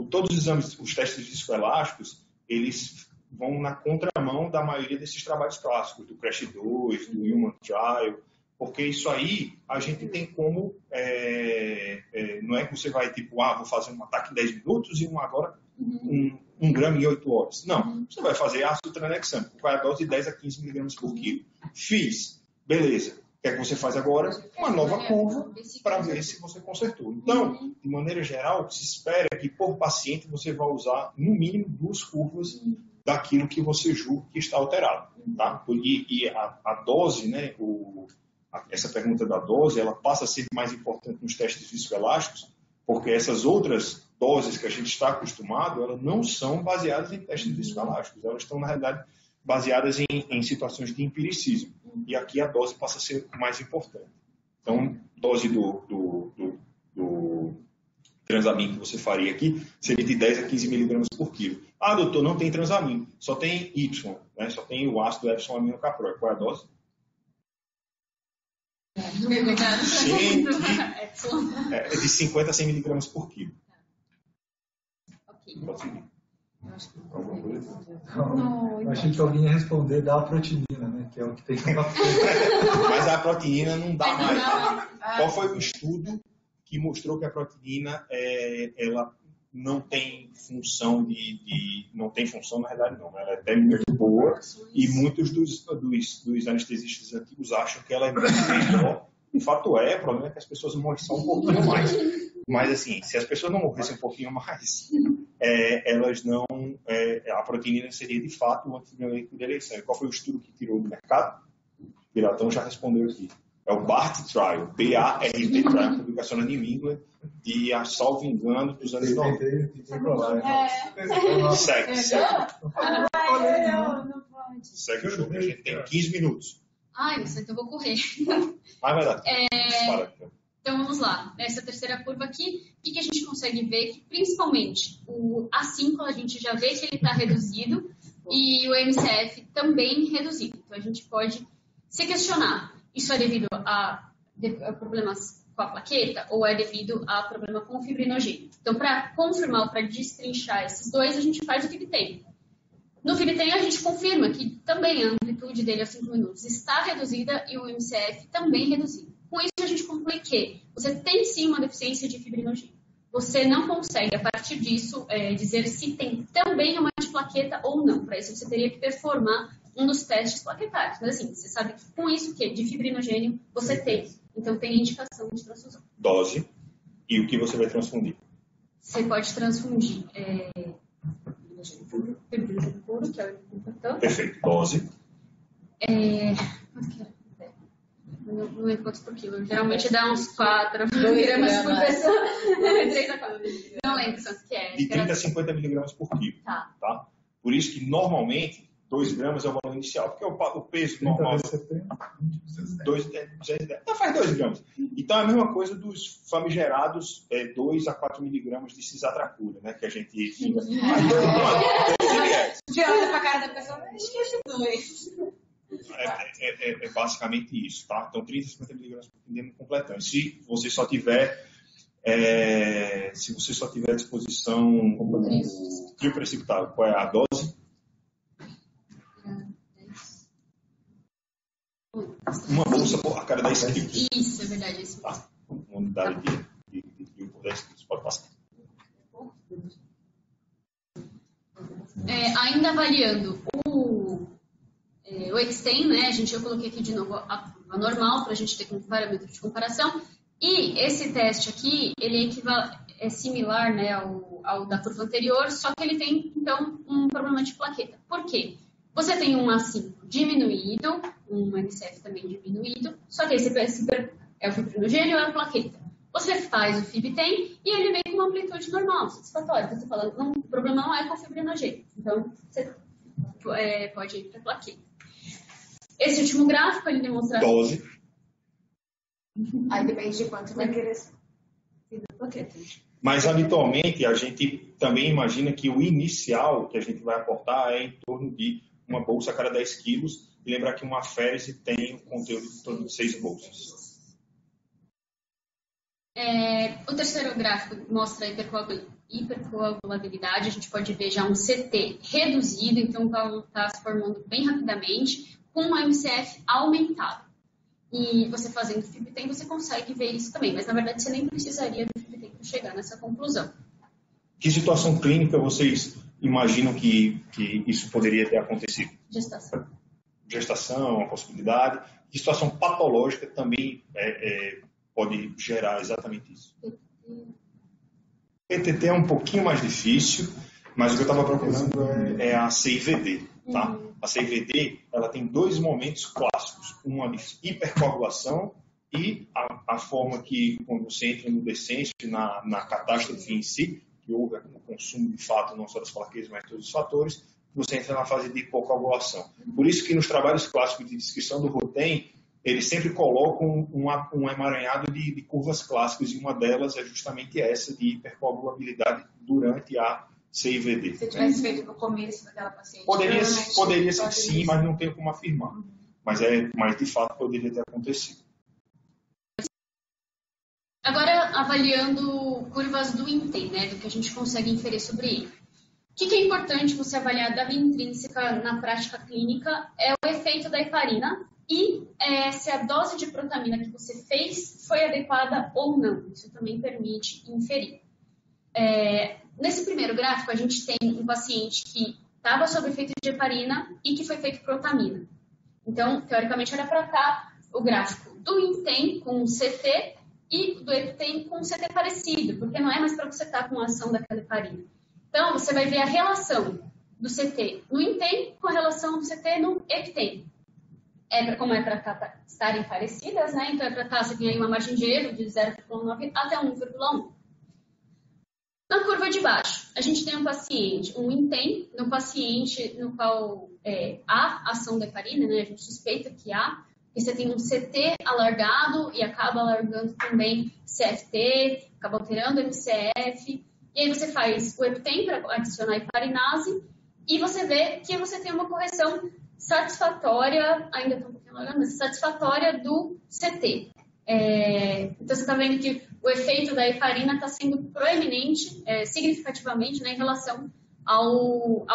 Todos os exames, os testes viscoelásticos, eles vão na contramão da maioria desses trabalhos clássicos, do CRASH 2, do Human Trial, porque isso aí a gente tem como, não é que você vai vou fazer um ataque em 10 minutos e agora um grama em 8 horas. Não, você vai fazer ácido tranexâmico, com a dose de 10 a 15 miligramas por quilo. Fiz, beleza. O que é que você faz agora? Uma nova curva para ver se você consertou. Então, de maneira geral, se espera que por paciente você vai usar no mínimo 2 curvas daquilo que você julga que está alterado. Tá? E a dose, né, essa pergunta da dose, ela passa a ser mais importante nos testes viscoelásticos, porque essas outras doses que a gente está acostumado, elas não são baseadas em testes viscoelásticos. Elas estão, na realidade, baseadas em situações de empiricismo. E aqui a dose passa a ser mais importante. Então, dose do transamin que você faria aqui seria de 10 a 15 miligramas por quilo. Ah, doutor, não tem transamin, só tem Y, né? Só tem o ácido epsilon aminocapróico. Qual é a dose? É de 50 a 100 miligramas por quilo. Ok. Pode seguir. Eu achei que alguém ia responder da proteína, né? Que é o que tem na Mas a proteína não dá mais. Qual foi o estudo que mostrou que a proteína ela não tem função não tem função, na verdade não. Ela é até muito boa e muitos dos anestesistas antigos acham que ela é muito melhor. De fato o problema é que as pessoas morrem só um pouquinho mais. Mas assim, se as pessoas não morressem um pouquinho mais, elas não... a proteína seria de fato o antibiótico de eleição. Qual foi o estudo que tirou do mercado? O Piratão já respondeu aqui. É o BART Trial, B-A-R-T Trial, publicação na New England, de, salvo engano, dos anos 90. Segue. Segue o jogo, a gente tem 15 minutos. Ai, então eu vou correr. Vai dar. Então vamos lá. Nessa terceira curva aqui, o que a gente consegue ver? Que principalmente o A5 a gente já vê que ele está reduzido e o MCF também reduzido. Então a gente pode se questionar. Isso é devido a problemas com a plaqueta ou é devido a problema com o fibrinogênio? Então, para confirmar ou para destrinchar esses dois, a gente faz o que tem. No FibTem, a gente confirma que também a amplitude dele aos 5 minutos está reduzida e o MCF também reduzido. Com isso, a gente conclui que você tem sim uma deficiência de fibrinogênio. Você não consegue, a partir disso, dizer se tem também uma de plaqueta ou não. Para isso, você teria que performar um dos testes plaquetários. Mas assim, você sabe que com isso que de fibrinogênio você tem. Então, tem indicação de transfusão. Dose e o que você vai transfundir. Você pode transfundir fibrinogênio puro, que é o importante. Perfeito. Dose. Não lembro quantos por quilo. Geralmente dá uns 4 miligramas por pessoa. 3 a 4. Não lembro quanto que é. De 30 a 50 miligramas por quilo. Tá? Por isso que, normalmente, 2 gramas é o valor inicial. Porque o peso normal... 210. Faz 2 gramas. Então, é a mesma coisa dos famigerados 2 a 4 miligramas de cisatracura, né? Que a gente... De olha pra cara da pessoa, esquece 2. É basicamente isso, tá? Então, 30 a 50 miligramas por quilo completante. Se você só tiver à disposição o trio precipitável, qual é a dose? Uma bolsa a cada 10 quilos. Isso, é verdade. Isso. Tá? Uma unidade de trio por 10 quilos. Pode passar. Ainda avaliando o Extend, né? Eu coloquei aqui de novo a normal para a gente ter como parâmetro de comparação. E esse teste aqui, ele é similar, né, ao da curva anterior, só que ele tem, então, um problema de plaqueta. Por quê? Você tem um A5 diminuído, um MCF também diminuído, só que esse é o fibrinogênio ou é a plaqueta. Você faz o FibTem e ele vem com uma amplitude normal, satisfatória. Então, você falando, não, o problema não é com o fibrinogênio. Então, você pode ir para a plaqueta. Esse último gráfico, ele demonstra... Dose. Aí depende de quanto vai querer plaqueta. Mas, habitualmente, a gente também imagina que o inicial que a gente vai aportar é em torno de uma bolsa a cada 10 quilos. E lembrar que uma férise tem um conteúdo de torno de 6 bolsas. O terceiro gráfico mostra a hipercoagulabilidade. A gente pode ver já um CT reduzido, então está se formando bem rapidamente, com um MCF aumentado. E você fazendo FibTem, você consegue ver isso também, mas na verdade você nem precisaria do FibTem para chegar nessa conclusão. Que situação clínica vocês imaginam que isso poderia ter acontecido? Gestação, a possibilidade. Que situação patológica também pode gerar exatamente isso? PTT é um pouquinho mais difícil, mas o que eu estava procurando é a CIVD. Tá? A CIVD ela tem 2 momentos clássicos, uma de hipercoagulação e a forma que, quando você entra no descenso, na catástrofe em si, que houve o consumo de fato, não só das plaquetas, mas de todos os fatores, você entra na fase de hipocoagulação. Por isso que nos trabalhos clássicos de descrição do Rotem, eles sempre colocam um emaranhado de curvas clássicas, e uma delas é justamente essa de hipercoagulabilidade durante a CIVD. Se tivesse feito no começo daquela paciente... Poderia ser que sim, mas não tenho como afirmar. Mas de fato poderia ter acontecido. Agora, avaliando curvas do INTEM, né, do que a gente consegue inferir sobre ele. O que é importante você avaliar da via intrínseca na prática clínica é o efeito da heparina e se a dose de protamina que você fez foi adequada ou não. Isso também permite inferir. Nesse primeiro gráfico, a gente tem um paciente que estava sob efeito de heparina e que foi feito protamina. Então, teoricamente, olha para cá o gráfico do INTEM com o CT e do EPTEM com um CT parecido, porque não é mais para você estar com a ação daquela heparina. Então, você vai ver a relação do CT no INTEM com a relação do CT no EPTEM. Como é para estarem parecidas, né? Então, você tem aí uma margem de erro de 0,9 até 1,1. Na curva de baixo, a gente tem um INTEM, no paciente no qual há ação da heparina, né? A gente suspeita que há, e você tem um CT alargado e acaba alargando também CFT, acaba alterando MCF, e aí você faz o EPTEM para adicionar a heparinase, e você vê que você tem uma correção satisfatória, ainda está um pouquinho alargado, mas satisfatória do CT. Então, você está vendo que o efeito da heparina está sendo proeminente, significativamente, né, em relação ao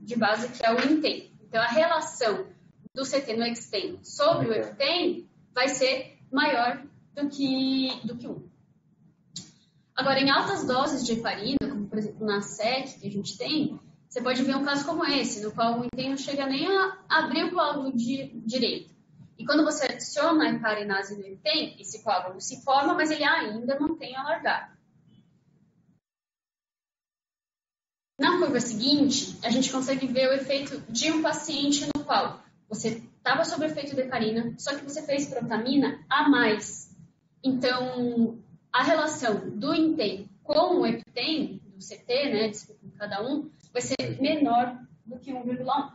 de base, que é o INTEM. Então, a relação do CT no EXTEM sobre o EPTEM vai ser maior do que 1. Agora, em altas doses de heparina, como por exemplo na SEC que a gente tem, você pode ver um caso como esse, no qual o INTEM não chega nem a abrir o coágulo direito. E quando você adiciona a heparinase no INTEM, esse coágulo se forma, mas ele ainda mantém alargado. Na curva seguinte, a gente consegue ver o efeito de um paciente no qual você estava sob efeito de heparina, só que você fez protamina a mais. Então, a relação do INTEM com o EPTEM, do CT, né, desculpa, cada um, vai ser menor do que 1,1.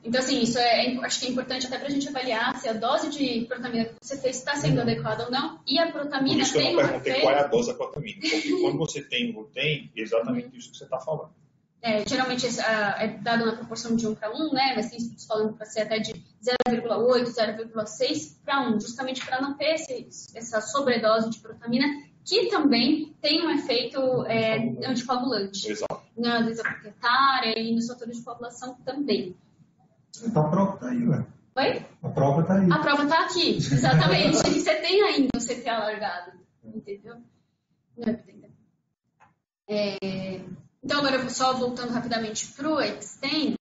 Então, assim, isso acho que é importante até para a gente avaliar se a dose de protamina que você fez está sendo adequada ou não. E a protamina Por isso que eu tem não perguntei qual é a dose da protamina. Porque quando você tem exatamente isso que você está falando. Geralmente é dado na proporção de 1 para 1, né? Mas tem estudos falando para ser até de 0,8, 0,6 para 1, justamente para não ter essa sobredose de protamina, que também tem um efeito anticoagulante. Exato. Na doença plaquetária e nos fatores de coagulação também. Então a prova está aí, ué. Oi? A prova está aí. A prova está aqui, exatamente. E você tem ainda o CT alargado, entendeu? Então, agora, só voltando rapidamente para o EXTEM,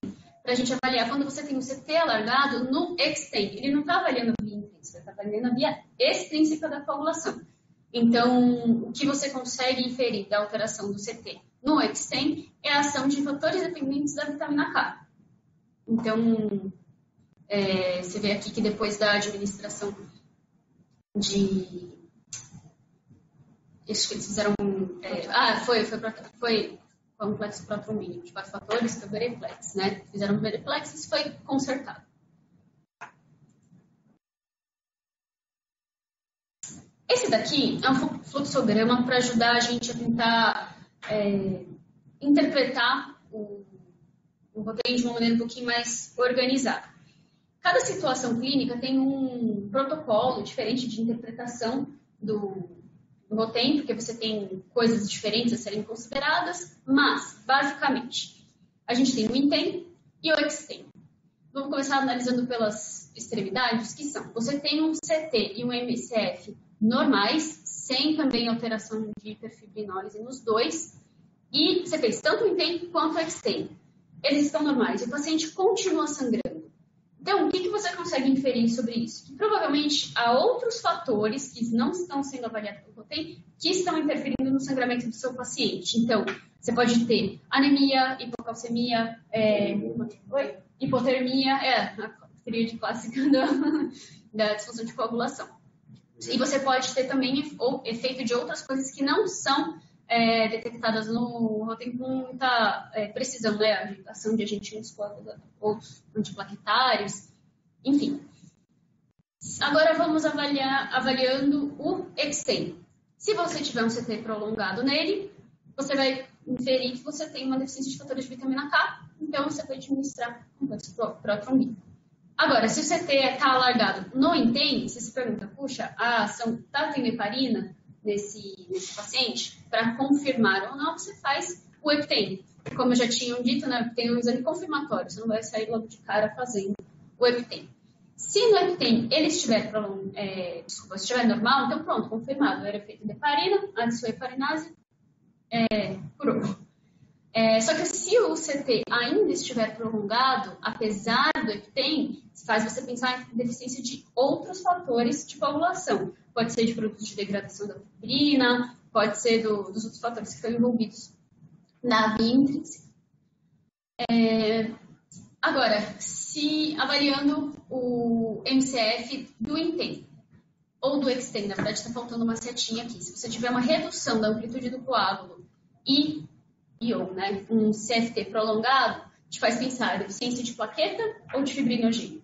para a gente avaliar, quando você tem um CT alargado no EXTEM, ele não está avaliando a via intrínseca, está avaliando a via extrínseca da coagulação. Então, o que você consegue inferir da alteração do CT no EXTEM é a ação de fatores dependentes da vitamina K. Então, você vê aqui que depois da administração de... Acho que eles fizeram... Foi complexo protromínio de 4 fatores, que é o Veriplex, né? Fizeram o Veriplex e isso foi consertado. Esse daqui é um fluxograma para ajudar a gente a tentar interpretar o roteiro de uma maneira um pouquinho mais organizada. Cada situação clínica tem um protocolo diferente de interpretação do roteiro, porque você tem coisas diferentes a serem consideradas, mas, basicamente, a gente tem o INTEM e o EXTEM. Vamos começar analisando pelas extremidades, que são, você tem um CT e um MCF normais, sem também alteração de hiperfibrinólise nos dois, e você fez tanto o INTEM quanto o EXTEM. Eles estão normais, e o paciente continua sangrando. Então, o que você consegue inferir sobre isso? Que provavelmente há outros fatores que não estão sendo avaliados pelo roteiro que estão interferindo no sangramento do seu paciente. Então, você pode ter anemia, hipocalcemia, hipotermia, a tríade clássica da disfunção de coagulação. E você pode ter também o efeito de outras coisas que não são detectadas no roteiro com muita precisão, né? A ação de agentes outros antiplaquetários, enfim. Agora vamos avaliando o EXTEM. Se você tiver um CT prolongado nele, você vai inferir que você tem uma deficiência de fatores de vitamina K, então você vai administrar complexo protrombina. Agora, se o CT está alargado no INTEM, você se pergunta, puxa, a ação está tendo heparina nesse paciente? Para confirmar ou não, você faz o EPTEM. Como eu já tinha dito, né, tem um exame confirmatório, você não vai sair logo de cara fazendo o EPTEM. Se no EPTEM ele estiver normal, então pronto, confirmado. Era efeito de heparina, adicionou heparinase, curou. Só que se o CT ainda estiver prolongado, apesar do EPTEM, faz você pensar em deficiência de outros fatores de coagulação. Pode ser de produtos de degradação da fibrina, pode ser dos outros fatores que estão envolvidos na via intrínseca. Agora, se avaliando o MCF do INTEM ou do EXTEM, na verdade está faltando uma setinha aqui. Se você tiver uma redução da amplitude do coágulo ou um CFT prolongado, te faz pensar deficiência de plaqueta ou de fibrinogênio,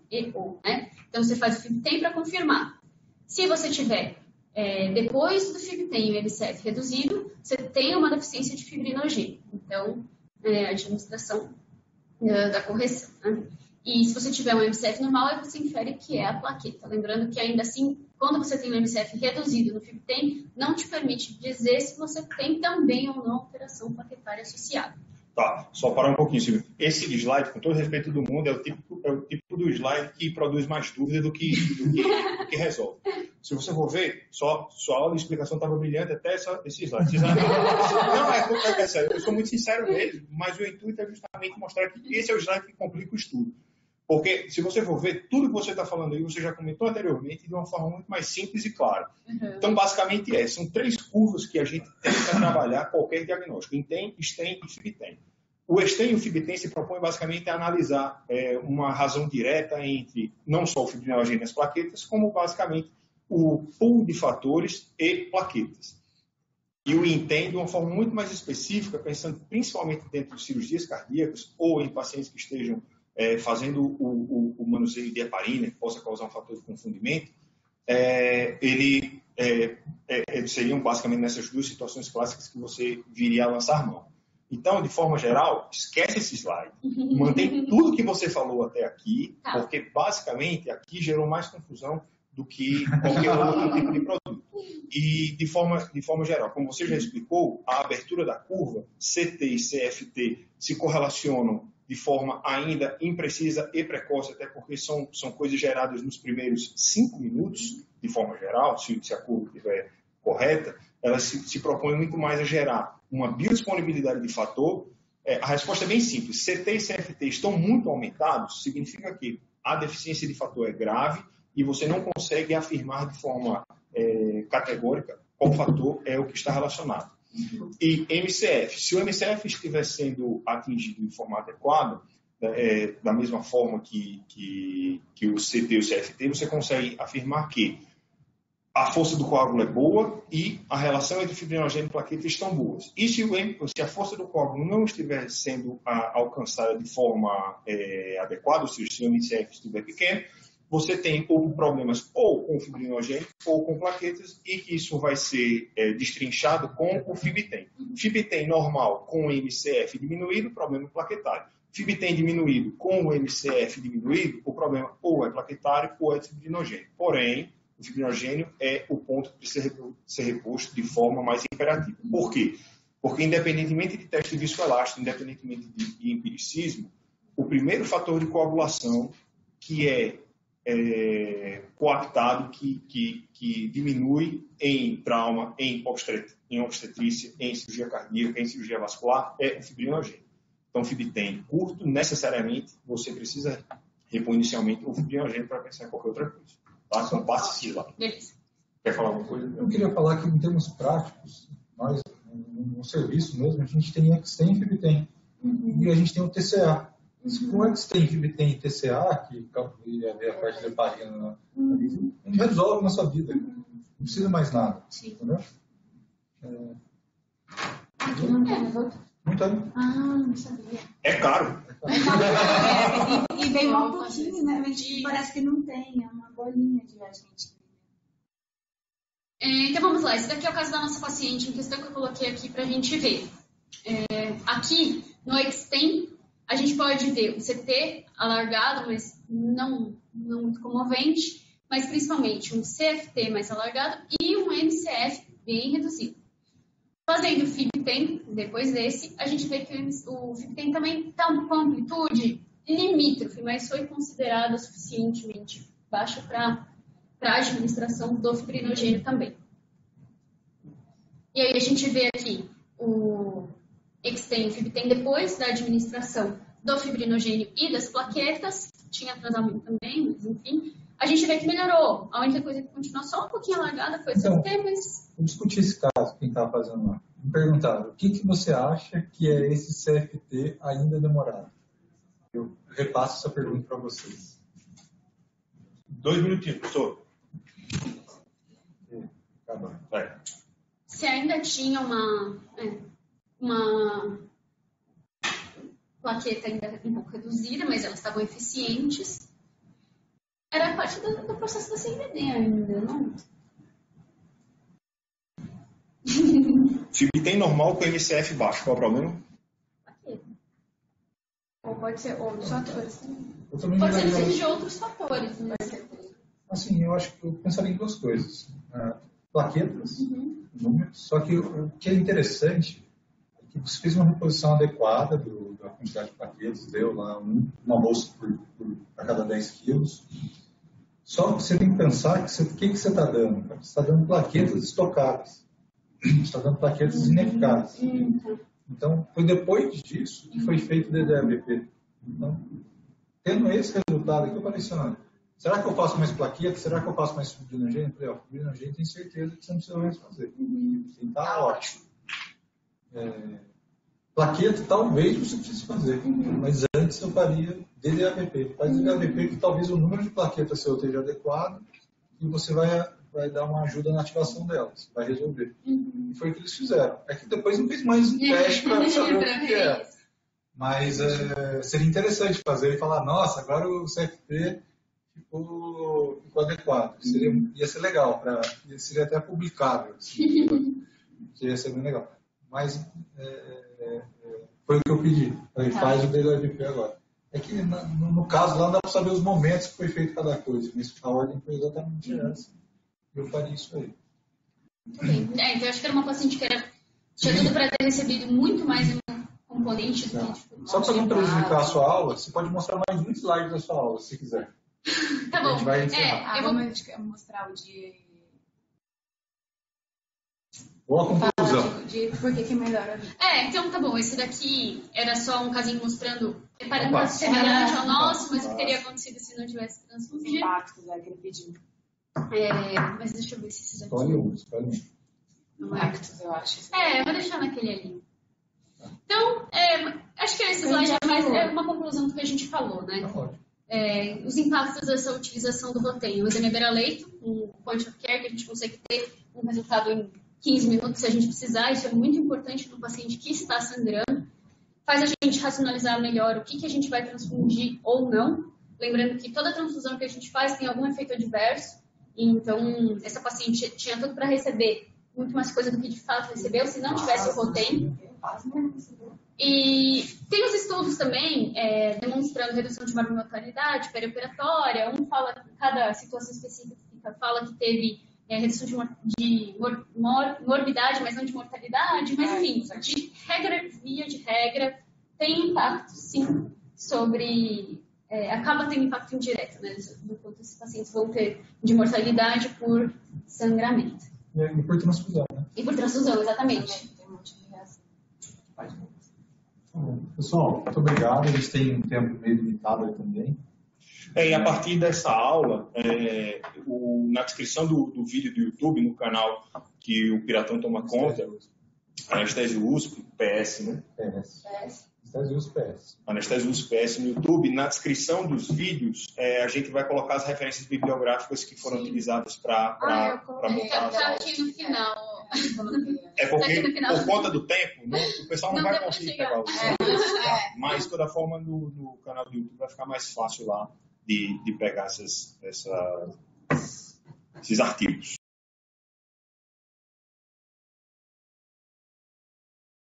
né? Então, você faz o FibTEM para confirmar. Se você tiver, depois do FibTEM e o MCF reduzido, você tem uma deficiência de fibrinogênio. Então, a administração da correção, né? E se você tiver um MCF normal, aí você infere que é a plaqueta. Lembrando que, ainda assim, quando você tem um MCF reduzido no FibTEM, não te permite dizer se você tem também ou não alteração plaquetária associada. Tá, só parar um pouquinho, Silvio. Esse slide, com todo respeito do mundo, é o tipo do slide que produz mais dúvida do que resolve. Se você for ver, só a aula de explicação estava brilhante até esse slide. Não, é sério, eu sou muito sincero mesmo, mas o intuito é justamente mostrar que esse é o slide que complica o estudo. Porque, se você for ver, tudo que você está falando aí, você já comentou anteriormente de uma forma muito mais simples e clara. Então, basicamente, são 3 curvas que a gente tem para trabalhar qualquer diagnóstico: INTEM, STEM e FIBTEM. O STEM e o FIBTEM se propõem basicamente a analisar uma razão direta entre não só o fibrinogênio e as plaquetas, como basicamente o pool de fatores e plaquetas. E o INTEM, de uma forma muito mais específica, pensando principalmente dentro de cirurgias cardíacas ou em pacientes que estejam fazendo o manuseio de heparina, que possa causar um fator de confundimento, seriam basicamente nessas 2 situações clássicas que você viria a lançar mão. Então, de forma geral, esquece esse slide. Mantém tudo que você falou até aqui, porque basicamente aqui gerou mais confusão do que qualquer outro tipo de produto. E de forma geral, como você já explicou, a abertura da curva, CT e CFT se correlacionam de forma ainda imprecisa e precoce, até porque são coisas geradas nos primeiros 5 minutos, de forma geral, se a curva estiver correta, elas se propõem muito mais a gerar uma biodisponibilidade de fator. A resposta é bem simples: CT e CFT estão muito aumentados, significa que a deficiência de fator é grave e você não consegue afirmar de forma categórica qual fator é o que está relacionado. E MCF, se o MCF estiver sendo atingido de forma adequada, da mesma forma que o CT e o CFT, você consegue afirmar que a força do coágulo é boa e a relação entre fibrinogênio e plaqueta estão boas. E se a força do coágulo não estiver sendo alcançada de forma adequada, ou seja, se o MCF estiver pequeno, você tem problemas ou com fibrinogênio ou com plaquetas, e que isso vai ser destrinchado com o FIBTEM. FIBTEM normal com o MCF diminuído, problema plaquetário. FIBTEM diminuído com o MCF diminuído, o problema ou é plaquetário ou é fibrinogênio. Porém, o fibrinogênio é o ponto que precisa ser reposto de forma mais imperativa. Por quê? Porque, independentemente de teste viscoelástico, independentemente de empiricismo, o primeiro fator de coagulação que é coaptado, que diminui em trauma, em obstetrícia, em cirurgia cardíaca, em cirurgia vascular, é o fibrinogênio. Então, FIBTEM curto, necessariamente, você precisa repor inicialmente o fibrinogênio para pensar em qualquer outra coisa. Tá? Então, passe lá. Quer falar alguma coisa? Eu queria falar que, em termos práticos, nós, no serviço mesmo, a gente tem XTEM e FIBTEM. E a gente tem o TCA. Com XTEM, FIBTEM e TCA, que calcula a parte de heparina, a gente resolve a nossa vida. Não precisa mais nada. Sim. Entendeu? Muito bem. Não sabia. É caro. E vem um pouquinho, né? Parece que não tem, é uma bolinha de agente. Então vamos lá, esse daqui é o caso da nossa paciente em questão que eu coloquei aqui para a gente ver. Aqui no XTEM, a gente pode ver um CT alargado, mas não muito comovente, mas principalmente um CFT mais alargado e um MCF bem reduzido. Fazendo o FIBTEM, depois desse, a gente vê que o FIBTEM também está com amplitude limítrofe, mas foi considerada suficientemente baixa para a administração do fibrinogênio também. E aí a gente vê aqui o XTEM e o FIBTEM depois da administração do fibrinogênio e das plaquetas, tinha atrasamento também, mas enfim, a gente vê que melhorou. A única coisa que continuou só um pouquinho alargada foi o CFT, mas... Eu discuti esse caso, quem estava fazendo lá. Me perguntaram, o que você acha que é esse CFT ainda demorado? Eu repasso essa pergunta para vocês. 2 minutinhos, professor. Vai. Se ainda tinha uma plaqueta ainda um pouco reduzida, mas elas estavam eficientes, era parte do processo da CIVD ainda, não? FIBTEM normal com MCF baixo, qual é o problema? Plaqueta. Ou pode ser outros fatores também. Pode ser de outros fatores, né? Assim, eu acho que eu pensaria em 2 coisas. Plaquetas, números, só que o que é interessante é que você fez uma reposição adequada da quantidade de plaquetas, deu lá uma bolsa a cada 10 quilos. Só que você tem que pensar que o que você está dando? Você está dando plaquetas estocadas. Você está dando plaquetas ineficazes. Então, foi depois disso que foi feito o DDAVP. Então, tendo esse resultado aqui, eu falei assim, olha, será que eu faço mais plaquetas? Será que eu faço mais fibrinogênio? Eu falei, ó, fibrinogênio tem certeza que você não precisa mais fazer. Então, tá ótimo. Plaqueta, talvez você precise fazer, mas antes eu faria DDAVP. Faz DDAVP que talvez o número de plaquetas seu esteja adequado e você vai dar uma ajuda na ativação delas, vai resolver. E foi o que eles fizeram. É que depois não fez mais um teste para saber o que é. Mas seria interessante fazer e falar, nossa, agora o CFP ficou adequado. Ia ser legal, seria até publicável. Assim, ia ser bem legal. Mas foi o que eu pedi. Aí faz o DDAVP agora. É que no caso lá não dá para saber os momentos que foi feito cada coisa, mas a ordem foi exatamente essa. Eu faria isso aí. Muito bem. Então eu acho que era uma paciente que tinha tudo para ter recebido muito mais um componente do que só para não prejudicar a sua aula, você pode mostrar mais um slide da sua aula, se quiser. Tá bom. A gente vai encerrar. Eu vou mostrar o de... Boa conclusão. De por que melhora a vida. Então tá bom. Esse daqui era só um casinho mostrando, preparando um semelhante ao nosso, mas o que teria acontecido se não tivesse transfugido. Os impactos, que ele pediu. Mas deixa eu ver se esses aqui... Escolhe um. Impactos, eu acho. Eu vou deixar naquele ali. Então, acho que esse slide é uma conclusão do que a gente falou, né? Os impactos dessa utilização do Rotem. O exame beira-leito, um point of care, que a gente consegue ter um resultado em 15 minutos se a gente precisar. Isso é muito importante para o paciente que está sangrando. Faz a gente racionalizar melhor o que a gente vai transfundir ou não. Lembrando que toda transfusão que a gente faz tem algum efeito adverso. Então, essa paciente tinha tudo para receber muito mais coisa do que de fato recebeu, se não tivesse o Rotem. E tem os estudos também demonstrando redução de mortalidade perioperatória. Cada situação específica fala que teve redução de morbidade, mas não de mortalidade. Mas, enfim, via de regra, tem impacto, sim, sobre... acaba tendo impacto indireto, né, do quanto esses pacientes vão ter de mortalidade por sangramento. E por transfusão, né? E por transfusão, exatamente. Tem um monte de reação. Pessoal, muito obrigado. Eles têm um tempo meio limitado aí também. E a partir dessa aula, na descrição do vídeo do YouTube, no canal que o Piratão toma conta, Anestésio USP, PS, né? PS. Anestésio USP, PS. Anestésio USP, PS no YouTube. Na descrição dos vídeos, a gente vai colocar as referências bibliográficas que foram utilizadas para montar as aulas. Aqui no final. É porque, por conta do tempo, né, o pessoal não vai conseguir pegar o vídeo. Mas, de toda forma, no canal do YouTube vai ficar mais fácil lá de pegar esses artigos.